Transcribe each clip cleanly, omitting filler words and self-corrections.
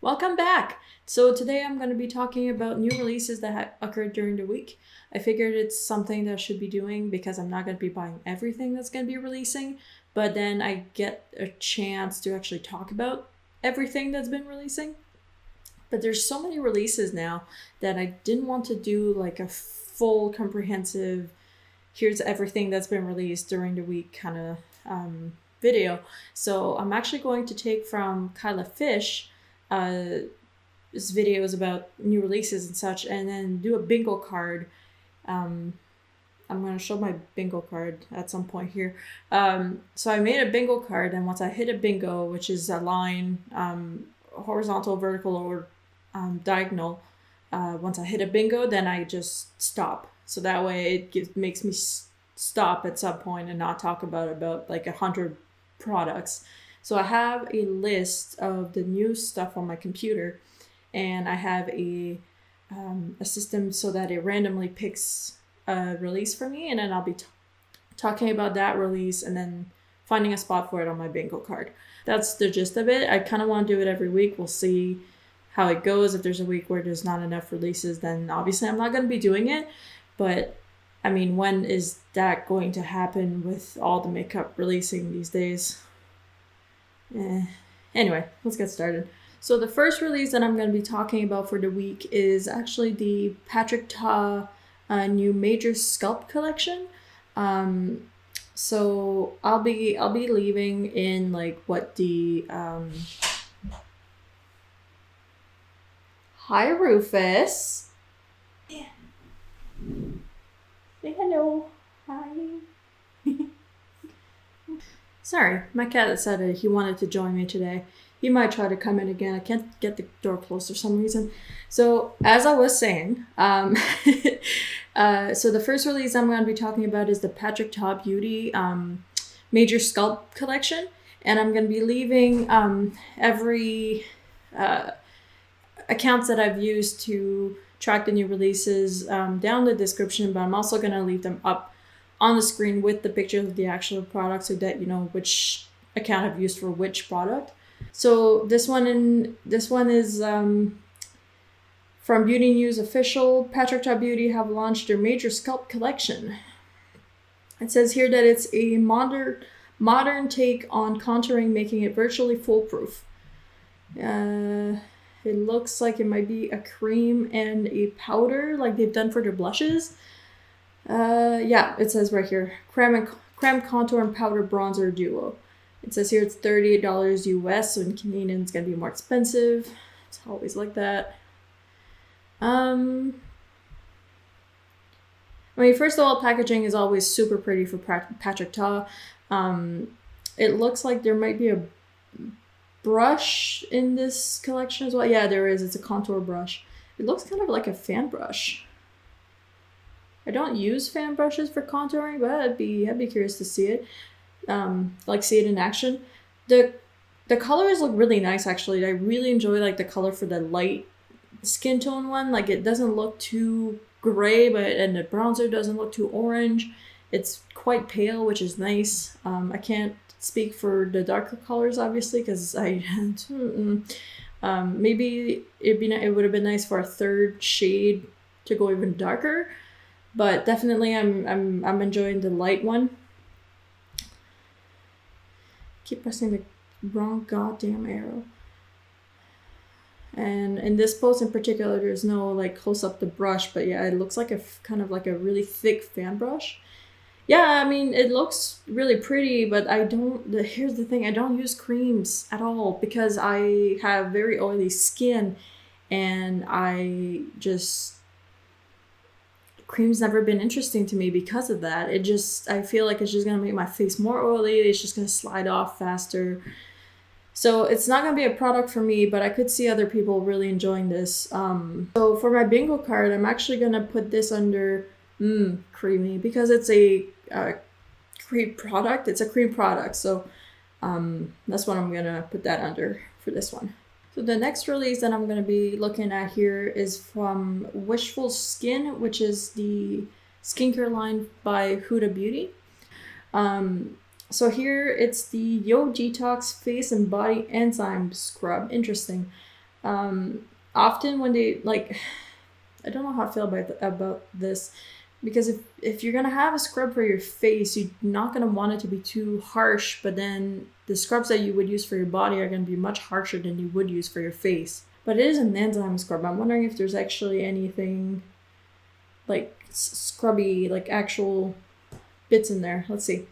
Welcome back! So today I'm going to be talking about new releases that occurred during the week. I figured it's something that I should be doing because I'm not going to be buying everything that's going to be releasing, but then I get a chance to actually talk about everything that's been releasing. But there's so many releases now that I didn't want to do like a full comprehensive here's everything that's been released during the week kind of video. So I'm actually going to take from Kyla Fish his videos about new releases and such, and then do a bingo card. I'm going to show my bingo card at some point here. So I made a bingo card, and once I hit a bingo, which is a line, horizontal, vertical, or diagonal, once I hit a bingo, then I just stop. So that way it makes me stop at some point and not talk about like 100 products. So I have a list of the new stuff on my computer, and I have a system so that it randomly picks a release for me, and then I'll be talking about that release and then finding a spot for it on my bingo card. That's the gist of it. I kind of want to do it every week. We'll see how it goes. If there's a week where there's not enough releases, then obviously I'm not going to be doing it. But I mean, when is that going to happen with all the makeup releasing these days? Anyway, let's get started. So the first release that I'm going to be talking about for the week is actually the Patrick Ta new Major Sculpt collection. So I'll be leaving in like what the Hi Rufus. Yeah. Say hello. Hi. Sorry, my cat decided he wanted to join me today. He might try to come in again. I can't get the door closed for some reason. So, as I was saying, so the first release I'm going to be talking about is the Patrick Ta Beauty Major Sculpt collection. And I'm going to be leaving every accounts that I've used to track the new releases down in the description, but I'm also going to leave them up on the screen with the pictures of the actual product so that you know which account I've used for which product. So this one is from Beauty News Official. Patrick Ta Beauty have launched their Major Sculpt collection. It says here that it's a modern take on contouring, making it virtually foolproof. It looks like it might be a cream and a powder like they've done for their blushes. Yeah, it says right here, creme contour and powder bronzer duo. It says here it's $38 US, so in Canadian it's gonna be more expensive. It's always like that. I mean, first of all, packaging is always super pretty for Patrick Ta. It looks like there might be a brush in this collection as well. Yeah, there is. It's a contour brush. It looks kind of like a fan brush. I don't use fan brushes for contouring, but I'd be curious to see it. See it in action. The colors look really nice actually. I really enjoy like the color for the light skin tone one. Like it doesn't look too gray, and the bronzer doesn't look too orange. It's quite pale, which is nice. I can't speak for the darker colors obviously because maybe it would have been nice for a third shade to go even darker. But definitely I'm enjoying the light one. Keep pressing the wrong goddamn arrow. And in this post in particular, there's no like close up the brush, but yeah, it looks like a kind of like a really thick fan brush. Yeah, I mean, it looks really pretty, but here's the thing, I don't use creams at all because I have very oily skin and cream's never been interesting to me because of that. I feel like it's just gonna make my face more oily. It's just gonna slide off faster. So it's not gonna be a product for me, but I could see other people really enjoying this. So for my bingo card, I'm actually gonna put this under creamy because it's a cream product. It's a cream product, so that's what I'm gonna put that under for this one. So the next release that I'm going to be looking at here is from Wishful Skin, which is the skincare line by Huda Beauty. So here it's the Yo Detox Face and Body Enzyme Scrub. Interesting. Often when they like, I don't know how I feel about this, because if you're gonna have a scrub for your face, you're not gonna want it to be too harsh, but then the scrubs that you would use for your body are gonna be much harsher than you would use for your face. But it is an enzyme scrub. I'm wondering if there's actually anything like scrubby, like actual bits in there. Let's see.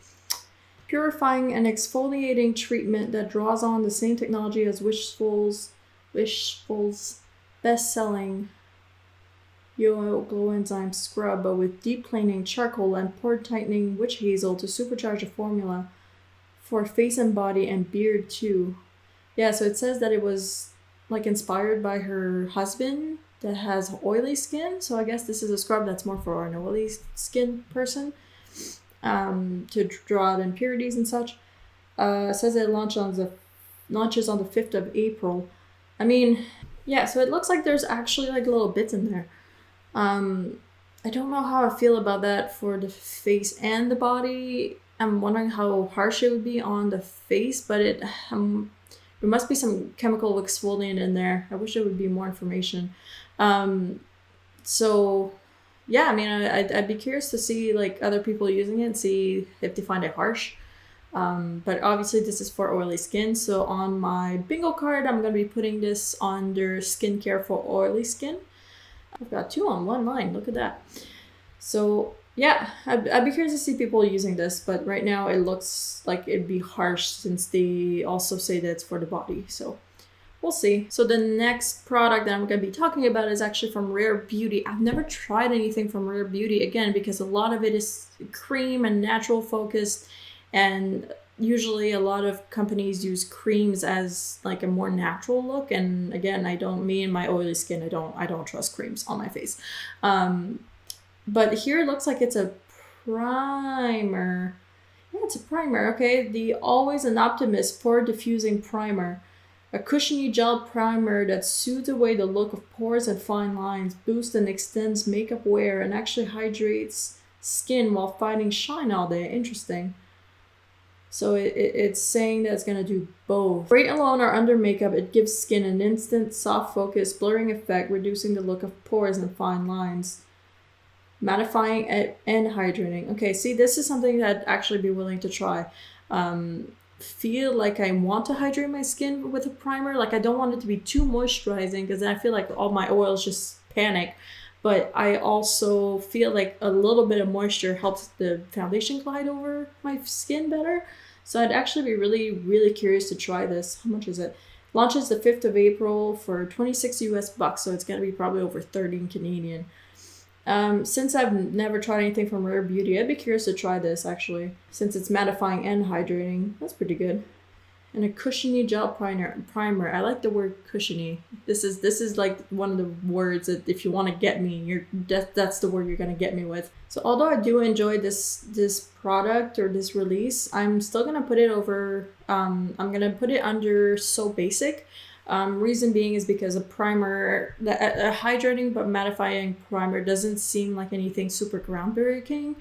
Purifying and exfoliating treatment that draws on the same technology as Wishful's best-selling Yo Glow Enzyme Scrub, but with deep cleaning charcoal and pore tightening witch hazel to supercharge a formula for face and body and beard too. Yeah, so it says that it was like inspired by her husband that has oily skin. So I guess this is a scrub that's more for an oily skin person, to draw out impurities and such. It says it launches on the 5th of April. I mean, yeah, so it looks like there's actually like little bits in there. I don't know how I feel about that for the face and the body. I'm wondering how harsh it would be on the face, but there must be some chemical exfoliant in there. I wish there would be more information. So yeah, I mean, I'd be curious to see like other people using it and see if they find it harsh. But obviously this is for oily skin. So on my bingo card, I'm going to be putting this under skincare for oily skin. I've got 2 on 1 line. Look at that. So yeah, I'd be curious to see people using this, but right now it looks like it'd be harsh since they also say that it's for the body. So we'll see. So the next product that I'm going to be talking about is actually from Rare Beauty. I've never tried anything from Rare Beauty, again, because a lot of it is cream and natural focused, and usually a lot of companies use creams as like a more natural look. And again, me and my oily skin, I don't trust creams on my face. But here it looks like it's a primer. Yeah, it's a primer. Okay, the Always an Optimist Pore Diffusing Primer. A cushiony gel primer that soothes away the look of pores and fine lines, boosts and extends makeup wear, and actually hydrates skin while fighting shine all day. Interesting. So it's saying that it's going to do both. Sprayed alone or under makeup, it gives skin an instant soft focus, blurring effect, reducing the look of pores and fine lines. Mattifying and hydrating. Okay, see, this is something that I'd actually be willing to try. Feel like I want to hydrate my skin with a primer. Like I don't want it to be too moisturizing, because then I feel like all my oils just panic. But I also feel like a little bit of moisture helps the foundation glide over my skin better. So I'd actually be really, really curious to try this. How much is it? Launches the 5th of April for 26 US bucks. So it's going to be probably over 30 in Canadian. Since I've never tried anything from Rare Beauty, I'd be curious to try this actually, since it's mattifying and hydrating. That's pretty good. And a cushiony gel primer. I like the word cushiony. This is like one of the words that if you want to get me, that's the word you're gonna get me with. So although I do enjoy this product or this release, I'm still gonna put it over. I'm gonna put it under So Basic. Reason being is because a primer, a hydrating but mattifying primer doesn't seem like anything super groundbreaking.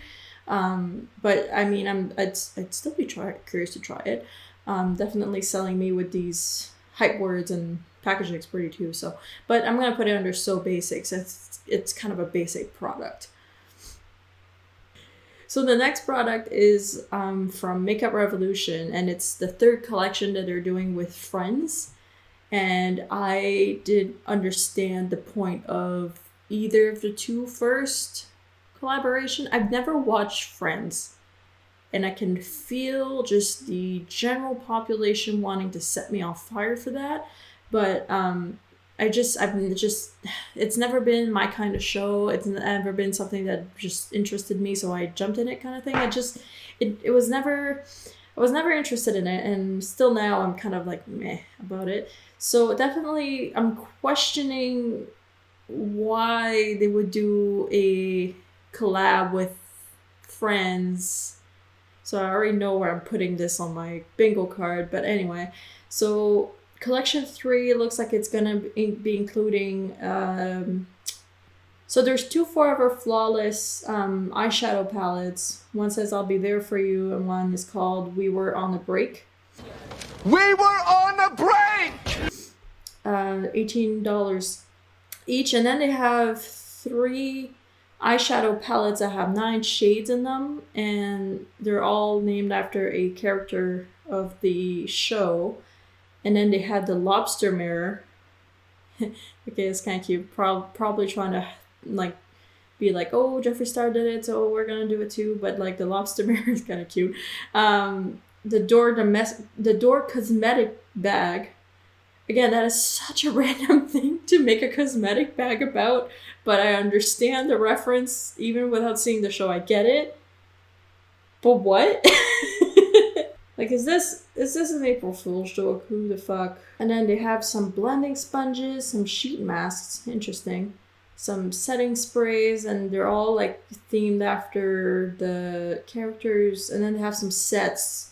But I mean, I'd still be curious to try it. Definitely selling me with these hype words, and packaging's pretty too. So, but I'm gonna put it under So Basic. So it's kind of a basic product. So the next product is from Makeup Revolution, and it's the 3rd collection that they're doing with Friends. And I didn't understand the point of either of the 2 first collaboration. I've never watched Friends, and I can feel just the general population wanting to set me on fire for that. But it's never been my kind of show. It's never been something that just interested me, so I jumped in it kind of thing. I was never interested in it, and still now I'm kind of like meh about it. So definitely I'm questioning why they would do a collab with Friends. So I already know where I'm putting this on my bingo card, but anyway. So collection 3 looks like it's gonna be including so there's 2 Forever Flawless eyeshadow palettes. One says I'll Be There For You, and one is called We Were On a Break. We were on a break! $18 each. And then they have 3 eyeshadow palettes that have 9 shades in them, and they're all named after a character of the show. And then they had the lobster mirror. Okay, it's kind of cute. Probably trying to like be like, oh, Jeffree Star did it, so we're gonna do it too. But like the lobster mirror is kind of cute. The door cosmetic bag. Again, that is such a random thing to make a cosmetic bag about, but I understand the reference even without seeing the show. I get it. But what? Like, is this an April Fool's joke? Who the fuck? And then they have some blending sponges, some sheet masks, interesting, some setting sprays, and they're all like themed after the characters. And then they have some sets.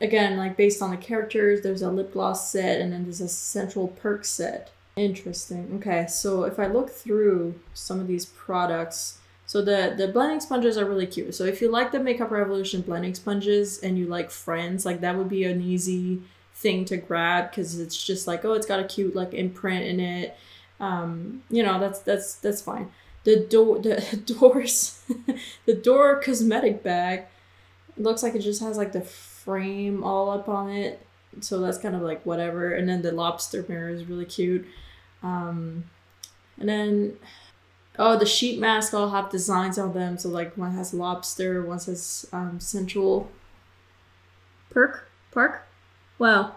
Again, like based on the characters, there's a lip gloss set, and then there's a central perk set. Interesting. Okay, so if I look through some of these products, so the blending sponges are really cute. So if you like the Makeup Revolution blending sponges and you like Friends, like that would be an easy thing to grab, because it's just like, oh, it's got a cute like imprint in it. You know, that's fine. The doors, the door cosmetic bag, it looks like it just has like the frame all up on it, so that's kind of like whatever. And then the lobster mirror is really cute. And then the sheet mask all have designs on them, so like one has lobster, one says central park. Wow,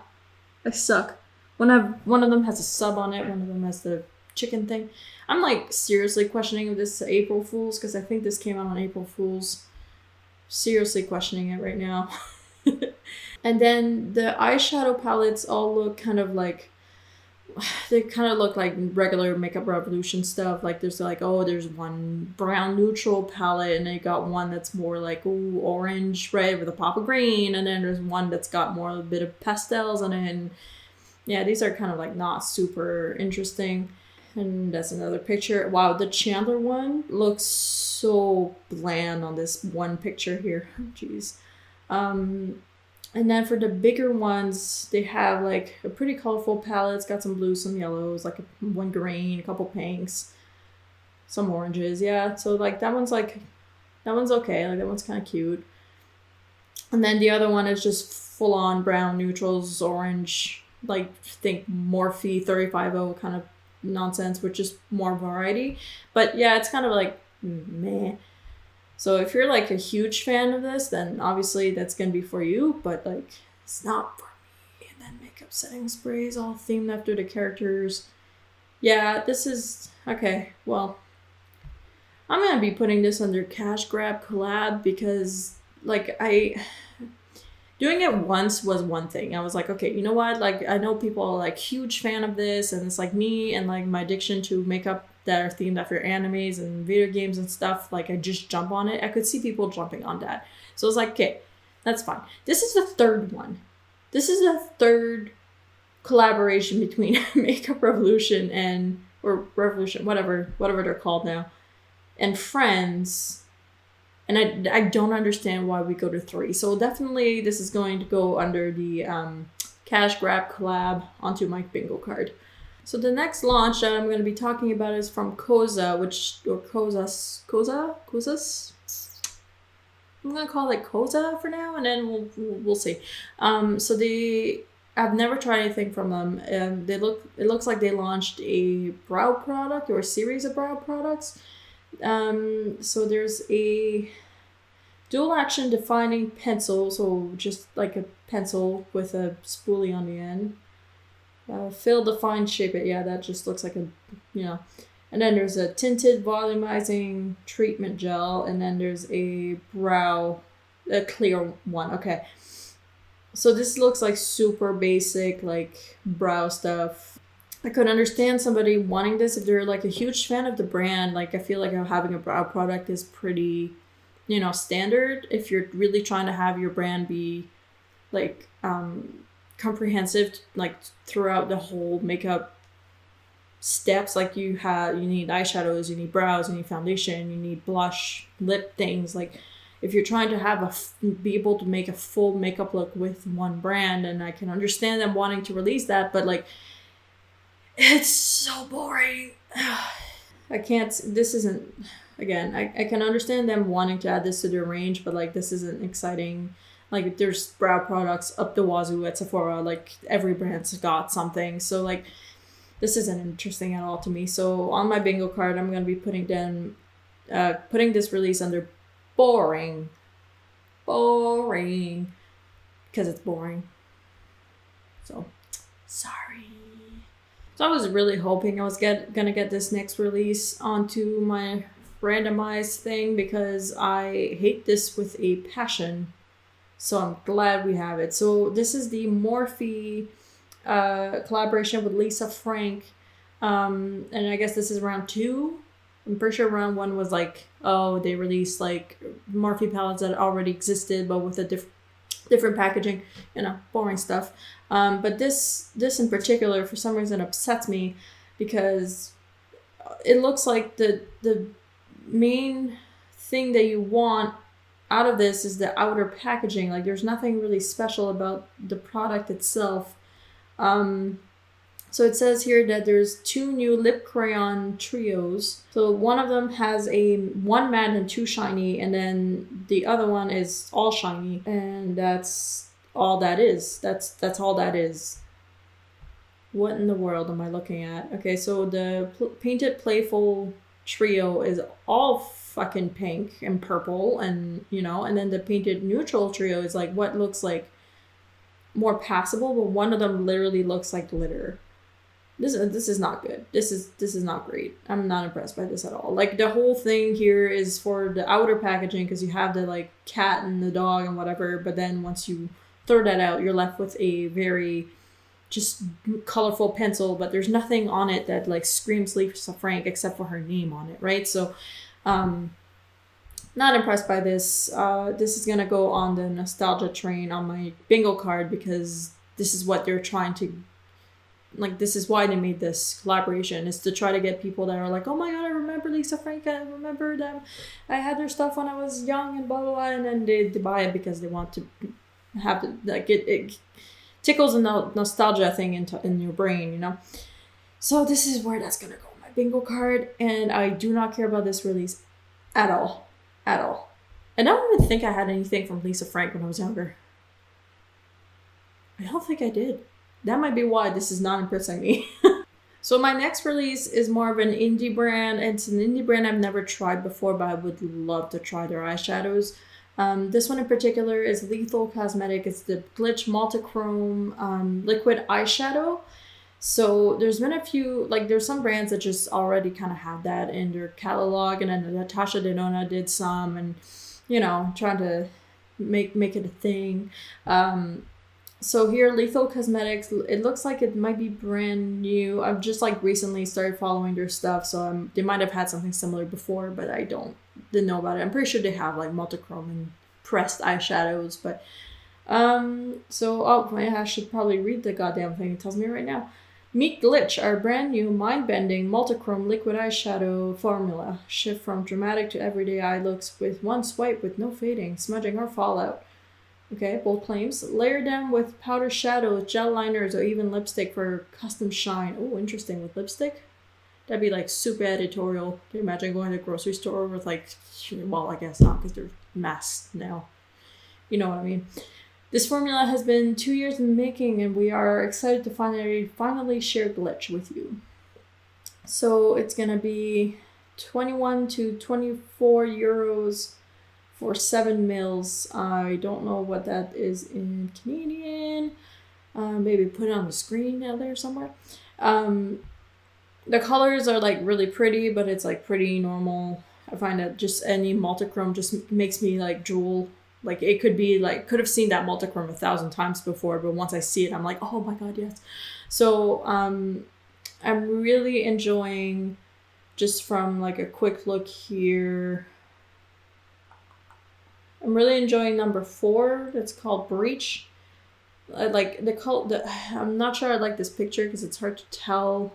I suck. One of them has a sub on it, one of them has the chicken thing. I'm like seriously questioning if this is April Fool's, because I think this came out on April Fool's. Seriously questioning it right now. And then the eyeshadow palettes all look kind of like, they kind of look like regular Makeup Revolution stuff. Like there's like, oh, there's one brown neutral palette, and they got one that's more like, ooh, orange red with a pop of green, and then there's one that's got more a bit of pastels on it. And yeah, these are kind of like not super interesting. And that's another picture. Wow, the Chandler one looks so bland on this one picture here. Jeez. And then for the bigger ones, they have like a pretty colorful palette. It's got some blues, some yellows, like one green, a couple pinks, some oranges. Yeah, so like that one's okay. Like that one's kind of cute. And then the other one is just full on brown neutrals, orange, like think Morphe 350 kind of nonsense, which is more variety. But yeah, it's kind of like meh. So if you're like a huge fan of this, then obviously that's gonna be for you, but like it's not for me. And then makeup setting sprays all themed after the characters. Yeah, this is okay. Well, I'm gonna be putting this under cash grab collab, because like doing it once was one thing. I was like, okay, you know what? Like, I know people are like huge fan of this, and it's like me and like my addiction to makeup that are themed after animes and video games and stuff. Like, I just jump on it. I could see people jumping on that. So I was like, okay, that's fine. This is the third one. This is the third collaboration between Makeup Revolution or Revolution, whatever they're called now, and Friends. And I don't understand why we go to 3. So definitely this is going to go under the cash grab collab onto my bingo card. So the next launch that I'm going to be talking about is from Koza, Kozas? I'm going to call it Koza for now, and then we'll see. So I've never tried anything from them. It looks like they launched a brow product or a series of brow products. So there's a dual action defining pencil, so just like a pencil with a spoolie on the end. Fill, define, shape it. Yeah, that just looks like and then there's a tinted volumizing treatment gel, and then there's a clear one. Okay. So this looks like super basic, like brow stuff. I could understand somebody wanting this if they're like a huge fan of the brand. Like, I feel like having a brow product is pretty, standard. If you're really trying to have your brand be like comprehensive, like throughout the whole makeup steps, like you need eyeshadows, you need brows, you need foundation, you need blush, lip things. Like, if you're trying to have be able to make a full makeup look with one brand, and I can understand them wanting to release that, but like, it's so boring. I can't, this isn't, again, I can understand them wanting to add this to their range, but like, this isn't exciting. Like, there's brow products up the wazoo at Sephora, like every brand's got something. So like, this isn't interesting at all to me. So on my bingo card, I'm going to be putting this release under boring. Boring. Because it's boring. So, sorry. So I was really hoping I was gonna get this next release onto my randomized thing, because I hate this with a passion. So I'm glad we have it. So this is the Morphe collaboration with Lisa Frank. And I guess this is round 2. I'm pretty sure round 1 was like, oh, they released like Morphe palettes that already existed, but with a different packaging, boring stuff. But this in particular, for some reason, upsets me, because it looks like the main thing that you want out of this is the outer packaging. Like, there's nothing really special about the product itself. So it says here that there's 2 new Lip Crayon Trios. So one of them has one matte and 2 shiny, and then the other one is all shiny, and that's all that is. That's all that is. What in the world am I looking at? Okay, so the Painted Playful Trio is all fucking pink and purple, and and then the Painted Neutral Trio is like what looks like more passable, but one of them literally looks like glitter. This is not good. This is not great. I'm not impressed by this at all. Like, the whole thing here is for the outer packaging, because you have the like cat and the dog and whatever, but then once you throw that out, you're left with a very just colorful pencil, but there's nothing on it that like screams Lisa Frank except for her name on it, right? So not impressed by this. This is gonna go on the nostalgia train on my bingo card, because this is what they're trying to, like, this is why they made this collaboration, is to try to get people that are like, oh my god, I remember Lisa Frank, I remember them, I had their stuff when I was young and blah blah blah, and then they buy it because they want to have the, like, it tickles a nostalgia thing in your brain, So this is where that's gonna go on my bingo card, and I do not care about this release at all. And I don't even think I had anything from Lisa Frank when I was younger. I don't think I did. That might be why this is not impressing me. So my next release is more of an indie brand. It's an indie brand I've never tried before, but I would love to try their eyeshadows. This one in particular is Lethal Cosmetic. It's the Glitch Multichrome liquid eyeshadow. So there's been a few, like, there's some brands that just already kind of have that in their catalog, and then Natasha Denona did some, and trying to make it a thing. So here, Lethal Cosmetics, it looks like it might be brand new. I've just like recently started following their stuff, so they might have had something similar before, but I didn't know about it. I'm pretty sure they have like multichrome and pressed eyeshadows, but I should probably read the goddamn thing. It tells me right now. Meet Glitch, our brand new mind-bending multichrome liquid eyeshadow formula. Shift from dramatic to everyday eye looks with one swipe with no fading, smudging, or fallout. Okay, bold claims. Layer them with powder shadows, gel liners, or even lipstick for custom shine. Oh, interesting. With lipstick? That'd be like super editorial. Can you imagine going to the grocery store with like, well, I guess not because they're masked now. You know what I mean? This formula has been 2 years in the making, and we are excited to finally share Glitch with you. So it's going to be 21 to 24 euros for 7 mils. I don't know what that is in Canadian. Maybe put it on the screen out there somewhere. The colors are like really pretty, but it's like pretty normal. I find that just any multichrome just makes me like drool. Like, it could be like, could have seen that multichrome 1,000 times before, but once I see it, I'm like, oh my god, yes. So I'm really enjoying, just from like a quick look here, I'm really enjoying number 4. That's called Breach. I like the color. I'm not sure I like this picture because it's hard to tell.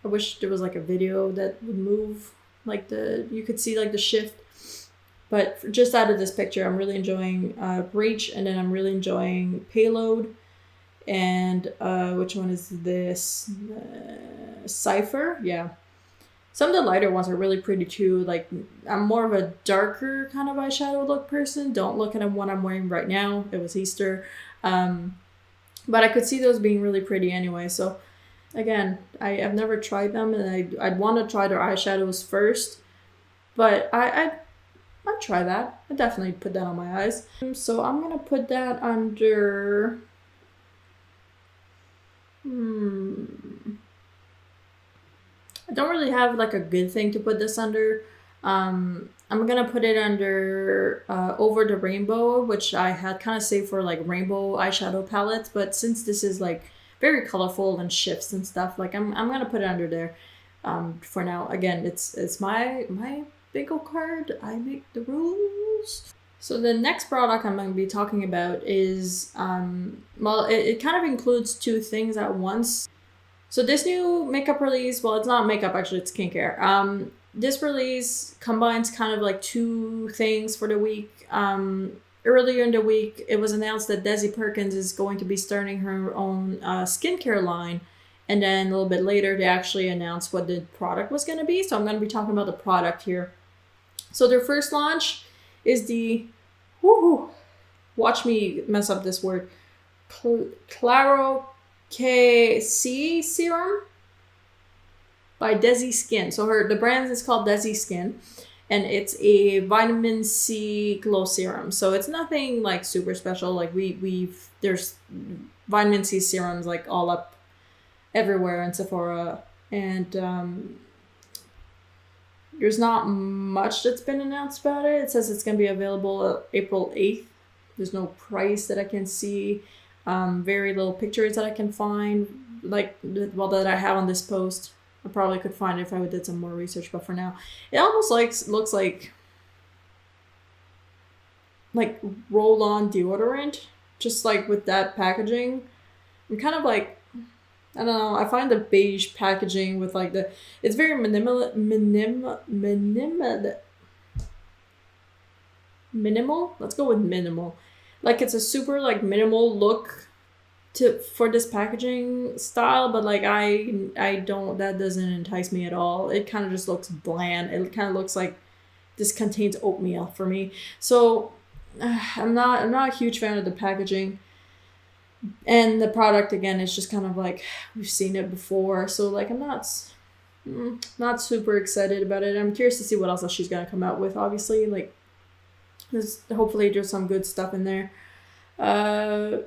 I wish there was like a video that would move, like you could see like the shift. But just out of this picture, I'm really enjoying Breach, and then I'm really enjoying Payload. And which one is this? Cypher? Yeah. Some of the lighter ones are really pretty too. Like, I'm more of a darker kind of eyeshadow look person. Don't look at what I'm wearing right now. It was Easter. But I could see those being really pretty anyway. So, again, I've never tried them, and I'd want to try their eyeshadows first. But I'd try that. I'd definitely put that on my eyes. So I'm going to put that under... I don't really have like a good thing to put this under. I'm gonna put it under Over the Rainbow, which I had kind of saved for like rainbow eyeshadow palettes, but since this is like very colorful and shifts and stuff, like I'm gonna put it under there for now. Again, it's my bingo card. I make the rules. So the next product I'm going to be talking about is, well, it kind of includes two things at once. So this new makeup release, well, it's not makeup, actually, it's skincare. This release combines kind of like two things for the week. Earlier in the week, it was announced that Desi Perkins is going to be starting her own skincare line. And then a little bit later, they actually announced what the product was going to be. So I'm going to be talking about the product here. So their first launch is the, watch me mess up this word, Claro K-C serum by Desi Skin. So the brand is called Desi Skin, and it's a vitamin C glow serum. So it's nothing like super special. Like there's vitamin C serums like all up everywhere in Sephora, and there's not much that's been announced about it. It says it's going to be available April 8th. There's no price that I can see. Very little pictures that I can find, that I have on this post. I probably could find it if I did some more research, but for now, it almost looks like roll-on deodorant, just like with that packaging. I'm kind of like, I don't know, I find the beige packaging with like it's very minimal. Let's go with minimal. Like, it's a super like minimal look for this packaging style, but like I don't, that doesn't entice me at all. It kind of just looks bland. It kind of looks like this contains oatmeal for me. So I'm not a huge fan of the packaging. And the product, again, is just kind of like, we've seen it before. So like, I'm not super excited about it. I'm curious to see what else she's gonna come out with. Obviously, like, hopefully there's some good stuff in there. Where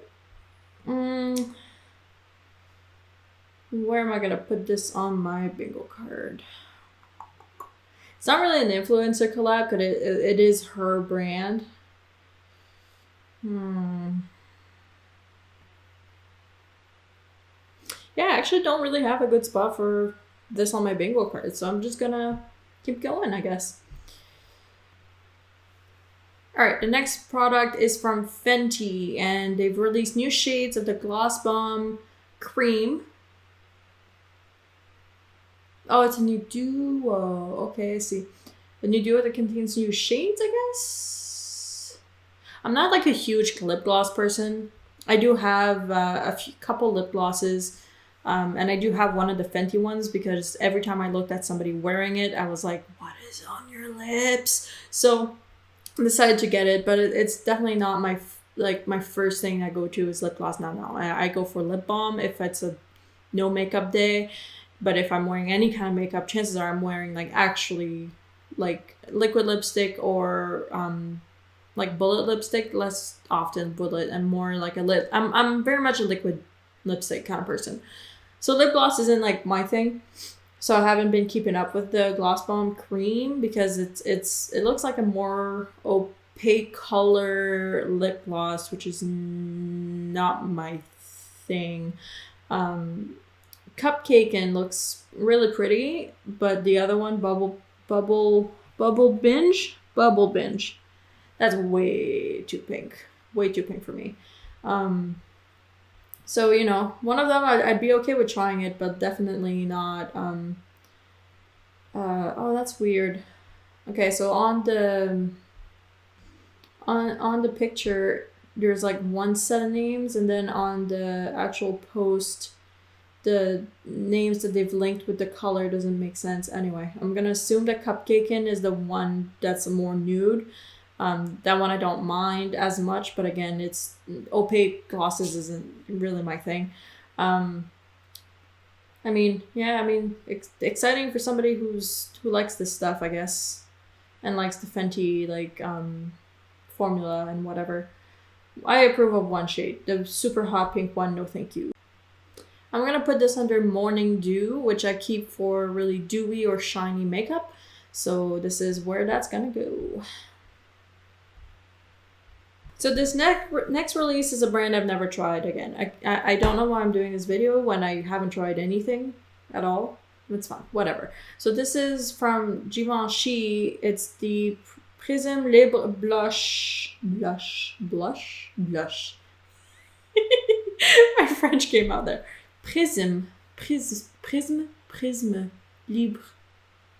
am I gonna put this on my bingo card? It's not really an influencer collab, but it is her brand. Yeah, I actually don't really have a good spot for this on my bingo card, so I'm just gonna keep going, I guess. Alright, the next product is from Fenty, and they've released new shades of the Gloss Bomb Cream. Oh, it's a new duo. Okay, I see. A new duo that contains new shades, I guess? I'm not like a huge lip gloss person. I do have couple lip glosses. And I do have one of the Fenty ones because every time I looked at somebody wearing it, I was like, what is on your lips? So I decided to get it, but it's definitely not my first thing I go to is lip gloss. No. I go for lip balm if it's a no makeup day. But if I'm wearing any kind of makeup, chances are I'm wearing like actually like liquid lipstick or like bullet lipstick, less often bullet and more like a lip. I'm very much a liquid lipstick kind of person. So lip gloss isn't like my thing. So I haven't been keeping up with the Gloss Bomb Cream because it looks like a more opaque color lip gloss, which is not my thing. Cupcake and looks really pretty, but the other one, Bubble Binge, that's way too pink for me. So, you know, one of them I'd be okay with trying it, but definitely not. Oh, that's weird. Okay, so on the On the picture, there's like one set of names, and then on the actual post, the names that they've linked with the color doesn't make sense. Anyway, I'm gonna assume that Cupcakin is the one that's more nude. That one I don't mind as much, but again, it's opaque glosses isn't really my thing. I mean, exciting for somebody who likes this stuff, I guess, and likes the Fenty formula and whatever. I approve of one shade, the super hot pink one. No, thank you. I'm gonna put this under Morning Dew, which I keep for really dewy or shiny makeup. So this is where that's gonna go. So this next release is a brand I've never tried again. I don't know why I'm doing this video when I haven't tried anything at all. It's fine, whatever. So this is from Givenchy. It's the Prism Libre Blush. My French came out there. Prism Libre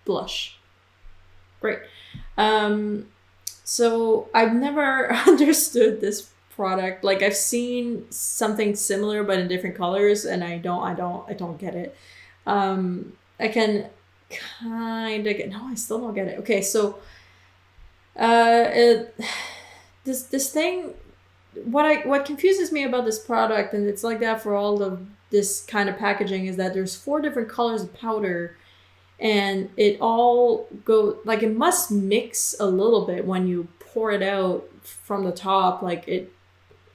Blush. Great. So I've never understood this product. Like, I've seen something similar but in different colors, and I don't get it. I can kind of get. No, I still don't get it. Okay, so this thing. What confuses me about this product, and it's like that for all of this kind of packaging, is that there's 4 different colors of powder, and it all it must mix a little bit when you pour it out from the top.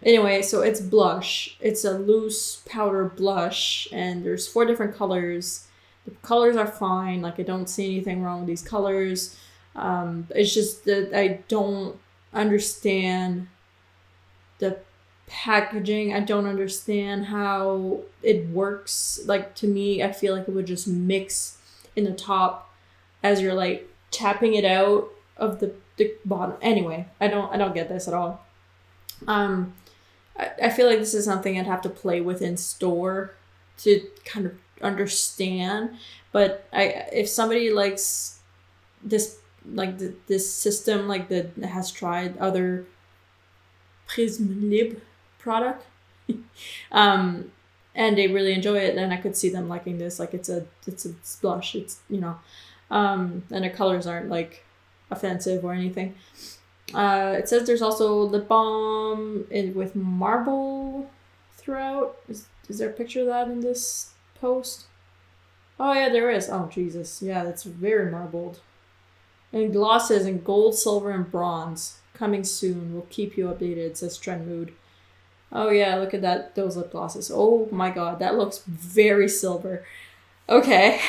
Anyway, so it's blush. It's a loose powder blush, and there's 4 different colors. The colors are fine. I don't see anything wrong with these colors. It's just that I don't understand the packaging. I don't understand how it works. To me, I feel like it would just mix in the top as you're tapping it out of the bottom. Anyway, I don't get this at all. I feel like this is something I'd have to play with in store to kind of understand. But if somebody likes this this system that has tried other Prism Libre product and they really enjoy it, then I could see them liking this. It's a blush. It's and the colors aren't offensive or anything. It says there's also lip balm with marble throughout. Is there a picture of that in this post? Oh yeah, there is. Oh Jesus, yeah, that's very marbled. And glosses in gold, silver, and bronze. Coming soon. We'll keep you updated, says Trend Mood. Oh yeah, look at that, those lip glosses. Oh my god, that looks very silver. Okay.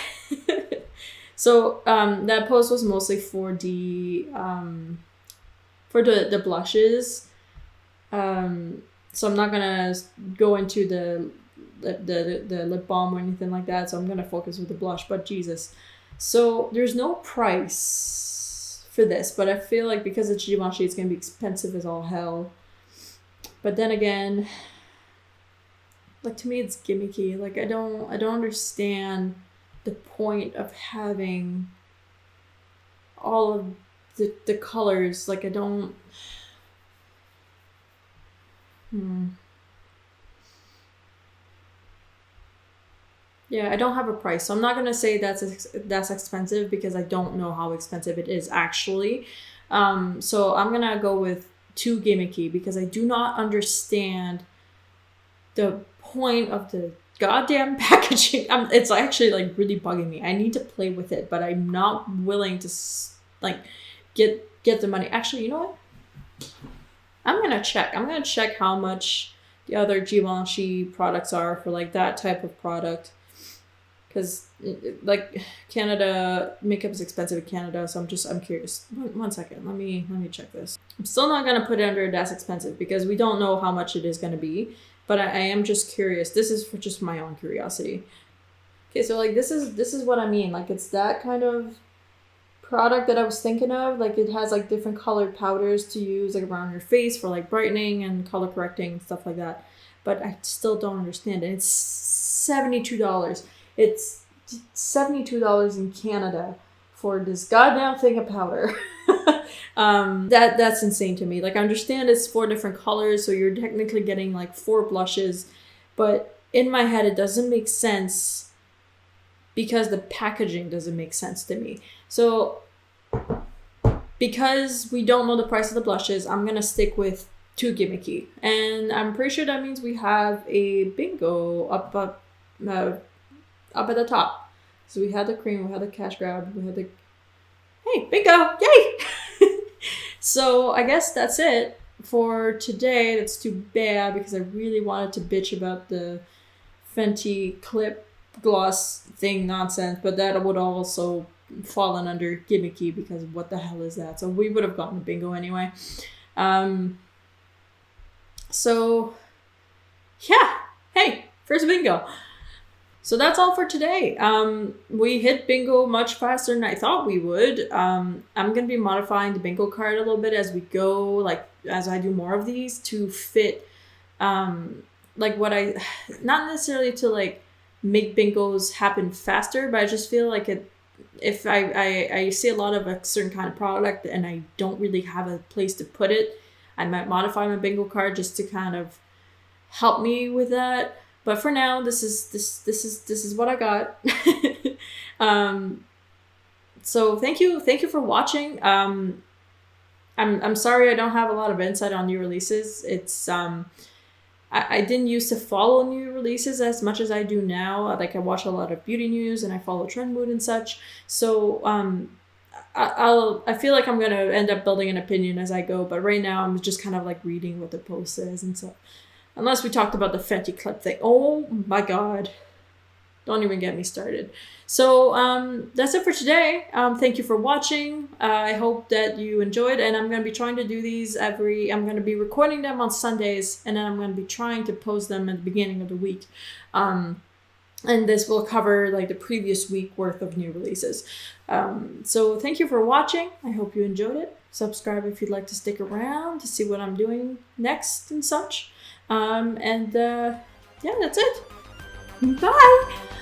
So that post was mostly for the blushes. So I'm not gonna go into the lip balm or anything like that. So I'm gonna focus with the blush. But Jesus, so there's no price for this, but I feel like because it's Givenchy, it's gonna be expensive as all hell. But then again, to me, it's gimmicky. I don't understand the point of having all of the colors. I don't. Yeah, I don't have a price, so I'm not gonna say that's expensive because I don't know how expensive it is actually. So I'm gonna go with too gimmicky because I do not understand the point of the goddamn packaging. It's actually really bugging me. I need to play with it, but I'm not willing to get the money. Actually, you know what? I'm gonna check how much the other Givenchy products are for that type of product, because Canada makeup is expensive in Canada, so I'm curious. One second, let me check this. I'm still not gonna put it under that's expensive because we don't know how much it is gonna be, but I am just curious. This is for just my own curiosity. Okay, so this is what I mean. It's that kind of product that I was thinking of. It has different colored powders to use around your face for brightening and color correcting and stuff like that. But I still don't understand it. It's $72. It's $72 in Canada for this goddamn thing of powder. That's insane to me. Like, I understand it's 4 different colors, so you're technically getting like 4 blushes, but in my head it doesn't make sense because the packaging doesn't make sense to me. So because we don't know the price of the blushes, I'm gonna stick with 2 gimmicky, and I'm pretty sure that means we have a bingo up at the top. So we had the cream, we had the cash grab, we had the hey, bingo, yay! So I guess that's it for today. That's too bad because I really wanted to bitch about the Fenty clip gloss thing nonsense, but that would also fallen under gimmicky because what the hell is that? So we would have gotten a bingo anyway. So yeah, hey, first bingo. So that's all for today. We hit bingo much faster than I thought we would. I'm going to be modifying the bingo card a little bit as we go, like as I do more of these to fit like what I, not necessarily to like make bingos happen faster, but I just feel like if I see a lot of a certain kind of product and I don't really have a place to put it, I might modify my bingo card just to kind of help me with that. But for now, this is what I got. So thank you for watching. I'm sorry I don't have a lot of insight on new releases. It's I didn't used to follow new releases as much as I do now. Like, I watch a lot of beauty news and I follow Trend Mood and such. So I feel like I'm gonna end up building an opinion as I go. But right now I'm just kind of like reading what the post says and stuff. Unless we talked about the Fenty clip thing. Oh my god. Don't even get me started. So that's it for today. Thank you for watching. I hope that you enjoyed, and I'm going to be trying to do these I'm going to be recording them on Sundays, and then I'm going to be trying to post them at the beginning of the week. And this will cover like the previous week worth of new releases. So thank you for watching. I hope you enjoyed it. Subscribe if you'd like to stick around to see what I'm doing next and such. Yeah, that's it. Bye!